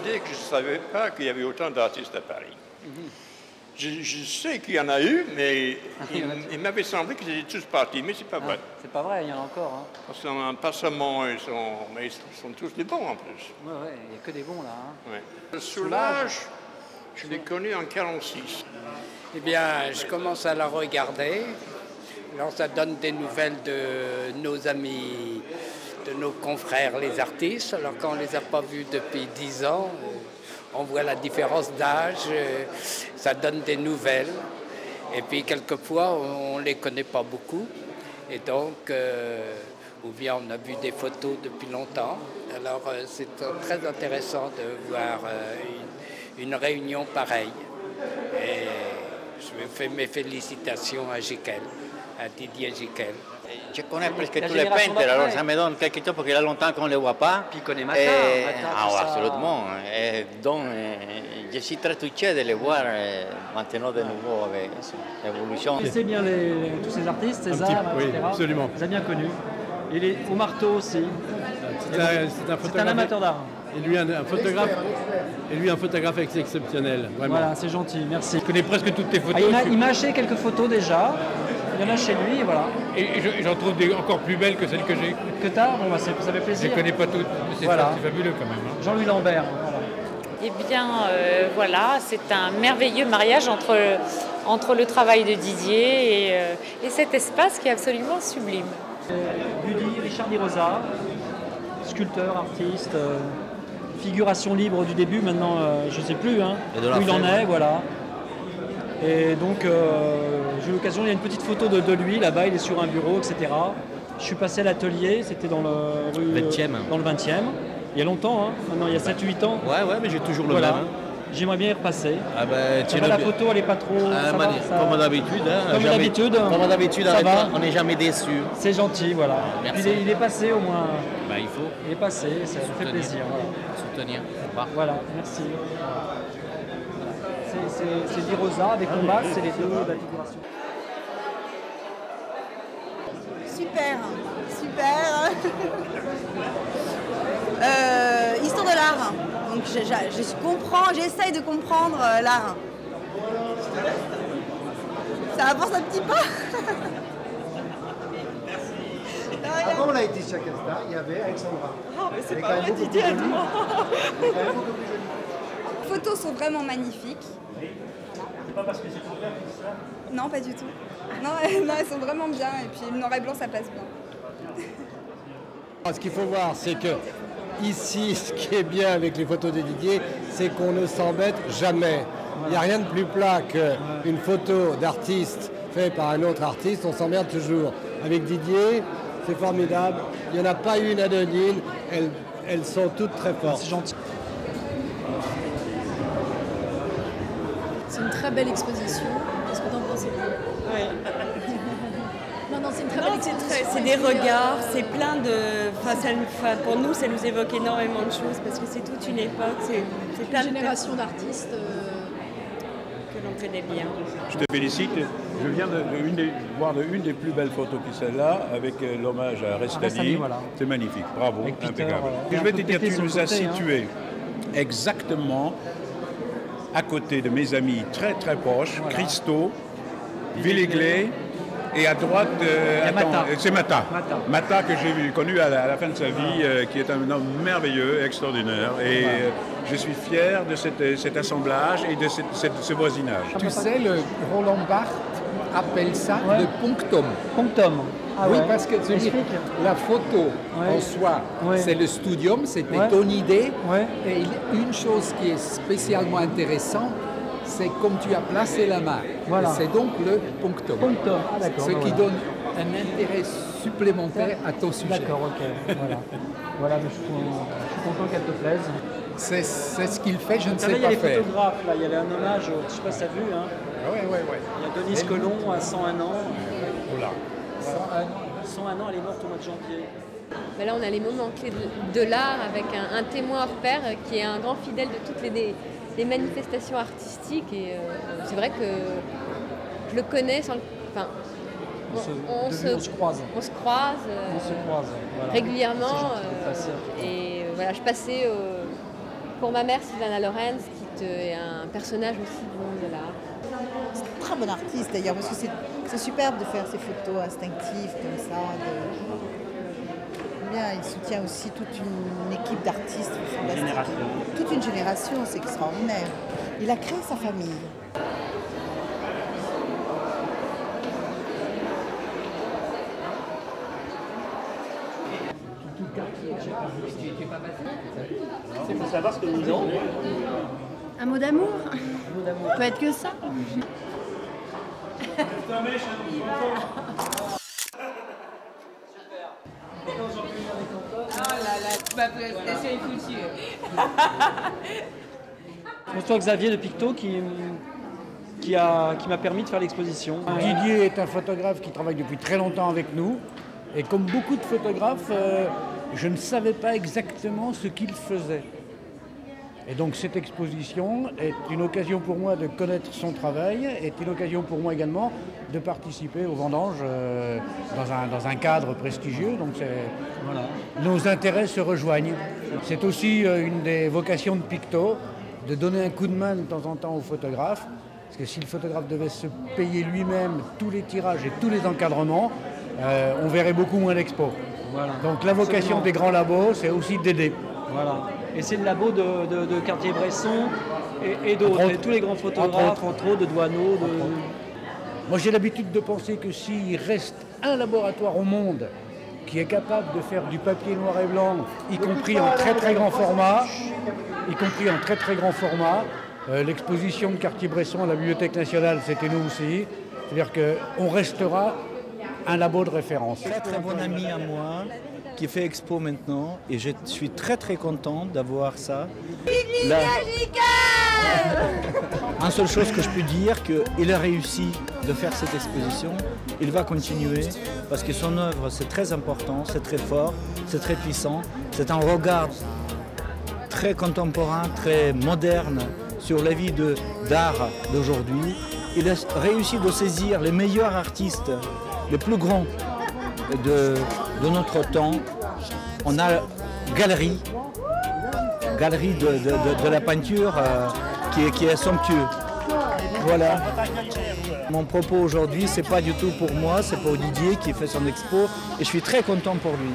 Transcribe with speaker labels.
Speaker 1: dire que je ne savais pas qu'il y avait autant d'artistes à Paris. Je sais qu'il y en a eu, mais il m'avait semblé qu'ils étaient tous partis, mais c'est pas vrai.
Speaker 2: C'est pas vrai, il y en a encore. Hein.
Speaker 1: Parce qu'en passement, ils sont tous des bons en plus.
Speaker 2: Ouais, il n'y a que des bons là. Hein.
Speaker 1: Ouais. Le Soulage, je l'ai connu en 1946.
Speaker 3: Eh bien, je commence à la regarder. Alors, ça donne des nouvelles de nos amis, de nos confrères, les artistes. Alors, quand on ne les a pas vus depuis 10 ans, on voit la différence d'âge, ça donne des nouvelles. Et puis, quelquefois, on ne les connaît pas beaucoup. Et donc, ou bien on a vu des photos depuis longtemps. Alors, c'est très intéressant de voir une réunion pareille. Et je fais mes félicitations à Jiquel, à Didier Jiquel.
Speaker 4: Je connais presque tous les peintres, alors ça me donne quelque chose parce qu'il y a longtemps qu'on ne les voit pas.
Speaker 2: Puis il connaît Matin.
Speaker 4: Absolument. Et donc, je suis très touché de les voir maintenant de nouveau avec l'évolution.
Speaker 2: Vous connaissez bien tous ces artistes, César, etc.
Speaker 5: Oui, absolument.
Speaker 2: Vous avez bien connu. Il est au marteau aussi. C'est un amateur d'art.
Speaker 5: Et lui, un photographe exceptionnel, vraiment.
Speaker 2: Voilà, c'est gentil, merci.
Speaker 6: Je connais presque toutes tes photos.
Speaker 2: Il m'a acheté quelques photos déjà. Il y en a chez lui, voilà.
Speaker 6: Et j'en trouve des encore plus belles que celles que j'ai.
Speaker 2: Que t'as bon, bah, ça fait plaisir.
Speaker 6: Je ne les connais pas toutes, mais c'est fabuleux quand même. Hein.
Speaker 2: Jean-Louis Lambert, voilà.
Speaker 7: Eh bien, voilà, c'est un merveilleux mariage entre le travail de Didier et cet espace qui est absolument sublime.
Speaker 2: Buddy, Richard Di Rosa, sculpteur, artiste, figuration libre du début, maintenant je ne sais plus où il en est, voilà. Et donc j'ai eu l'occasion, il y a une petite photo de lui là-bas, il est sur un bureau, etc. Je suis passé à l'atelier, c'était dans le 20e, il y a longtemps, hein, maintenant il y a 7-8 ans.
Speaker 8: Ouais, mais j'ai toujours le même. Hein.
Speaker 2: J'aimerais bien y repasser.
Speaker 8: Ah ben,
Speaker 2: la photo, elle n'est pas trop...
Speaker 8: Comme d'habitude.
Speaker 2: Comme d'habitude,
Speaker 8: on n'est jamais déçu.
Speaker 2: C'est gentil, voilà.
Speaker 8: Merci.
Speaker 2: Il est passé au moins.
Speaker 8: Il faut.
Speaker 2: Il est passé, ça fait plaisir. Voilà.
Speaker 8: Soutenir.
Speaker 2: Voilà, merci. C'est Di Rosa avec Combat, c'est les deux de la figuration.
Speaker 9: Super. Histoire de l'art. Donc j'essaye de comprendre l'art. Ça avance un petit pas.
Speaker 10: Avant la Laetitia Casta, il y avait Alexandra.
Speaker 9: Oh, mais c'est pas vrai, Didier, à moi. Les photos sont vraiment magnifiques.
Speaker 2: C'est pas parce que c'est trop bien que c'est ça?
Speaker 9: Non, pas du tout. Non, elles sont vraiment bien et puis le noir et blanc, ça passe bien.
Speaker 10: Ce qu'il faut voir, c'est que ici, ce qui est bien avec les photos de Didier, c'est qu'on ne s'embête jamais. Il n'y a rien de plus plat qu'une photo d'artiste faite par un autre artiste, on s'emmerde toujours. Avec Didier, c'est formidable. Il n'y en a pas une anonyme, elles sont toutes très fortes.
Speaker 2: C'est gentil.
Speaker 11: C'est une très belle exposition. Qu'est-ce que tu en penses?
Speaker 12: Oui.
Speaker 11: Non, c'est une très belle exposition.
Speaker 12: C'est des regards, c'est plein de... pour nous, ça nous évoque énormément de choses parce que c'est toute une époque, c'est plein de
Speaker 11: génération d'artistes
Speaker 12: que l'on connaît bien.
Speaker 13: Je te félicite. Je viens de voir une des plus belles photos qui est celle-là, avec l'hommage à Restani.
Speaker 2: Voilà.
Speaker 13: C'est magnifique, bravo,
Speaker 2: Peter,
Speaker 13: impeccable. Je vais te dire, tu nous as situés exactement à côté de mes amis très très proches, voilà. Christo, Villéglé, et à droite, c'est Mata. Mata que j'ai connu à la fin de sa vie, qui est un homme merveilleux, extraordinaire. Et je suis fier de cet assemblage et de ce voisinage.
Speaker 14: Tu sais, le Roland Barthes appelle ça le punctum.
Speaker 2: Punctum. Ah
Speaker 14: oui,
Speaker 2: ouais.
Speaker 14: parce que la photo en soi, c'est le studium, c'était ton idée. Et une chose qui est spécialement intéressante, c'est comme tu as placé la main.
Speaker 2: Voilà.
Speaker 14: C'est donc le punctum. Ce qui donne un intérêt supplémentaire à ton sujet.
Speaker 2: D'accord, ok. Voilà, mais je suis content qu'elle te plaise.
Speaker 14: C'est ce qu'il fait, je ne sais
Speaker 2: pas faire. Il y a les photographes, là. Il y avait un hommage, je ne sais pas si tu as vu. Hein.
Speaker 14: Ouais.
Speaker 2: Il y a Denise Colomb à 101 ans.
Speaker 14: Voilà.
Speaker 2: 101 ans, elle est morte au mois de janvier.
Speaker 11: Ben là, on a les moments clés de l'art avec un témoin hors pair qui est un grand fidèle de toutes les manifestations artistiques. Et c'est vrai que je le connais sans le... Enfin,
Speaker 2: on se croise.
Speaker 11: On se croise
Speaker 2: voilà.
Speaker 11: Régulièrement. Et voilà, je passais Pour ma mère, Sylvana Lorenz, qui est un personnage aussi du monde de l'art.
Speaker 15: C'est un très bon artiste d'ailleurs, parce que c'est superbe de faire ces photos instinctives comme ça. Bien, il soutient aussi toute une équipe d'artistes fantastiques. Toute une génération, c'est extraordinaire. Il a créé sa famille.
Speaker 2: C'est pour savoir ce que vous en dites.
Speaker 16: Un mot d'amour. Peut être que ça.
Speaker 17: Oh là là, ma présentation est foutue.
Speaker 2: François-Xavier de Pictot qui m'a permis de faire l'exposition.
Speaker 18: Didier est un photographe qui travaille depuis très longtemps avec nous. Et comme beaucoup de photographes, je ne savais pas exactement ce qu'il faisait. Et donc cette exposition est une occasion pour moi de connaître son travail, est une occasion pour moi également de participer aux vendanges dans un cadre prestigieux. Donc voilà. Nos intérêts se rejoignent. C'est aussi une des vocations de Pictot, de donner un coup de main de temps en temps aux photographes. Parce que si le photographe devait se payer lui-même tous les tirages et tous les encadrements, on verrait beaucoup moins d'expos. Voilà. Donc la vocation des grands labos, c'est aussi d'aider.
Speaker 2: Voilà. Et c'est le labo de Cartier-Bresson et d'autres, tous les grands photographes, entre autres de Doisneau.
Speaker 18: Moi j'ai l'habitude de penser que s'il reste un laboratoire au monde qui est capable de faire du papier noir et blanc, y compris en très très grand format, l'exposition de Cartier-Bresson à la Bibliothèque nationale, c'était nous aussi. C'est-à-dire qu'on restera un labo de référence.
Speaker 19: Très très bon ami à moi qui fait expo maintenant et je suis très très content d'avoir ça. Une seule chose que je peux dire, qu'il a réussi de faire cette exposition, il va continuer parce que son œuvre c'est très important, c'est très fort, c'est très puissant, c'est un regard très contemporain, très moderne sur la vie d'art d'aujourd'hui. Il a réussi de saisir les meilleurs artistes, les plus grands de notre temps. On a galerie de la peinture qui est somptueux. Voilà. Mon propos aujourd'hui, c'est pas du tout pour moi, c'est pour Didier qui fait son expo et je suis très content pour lui.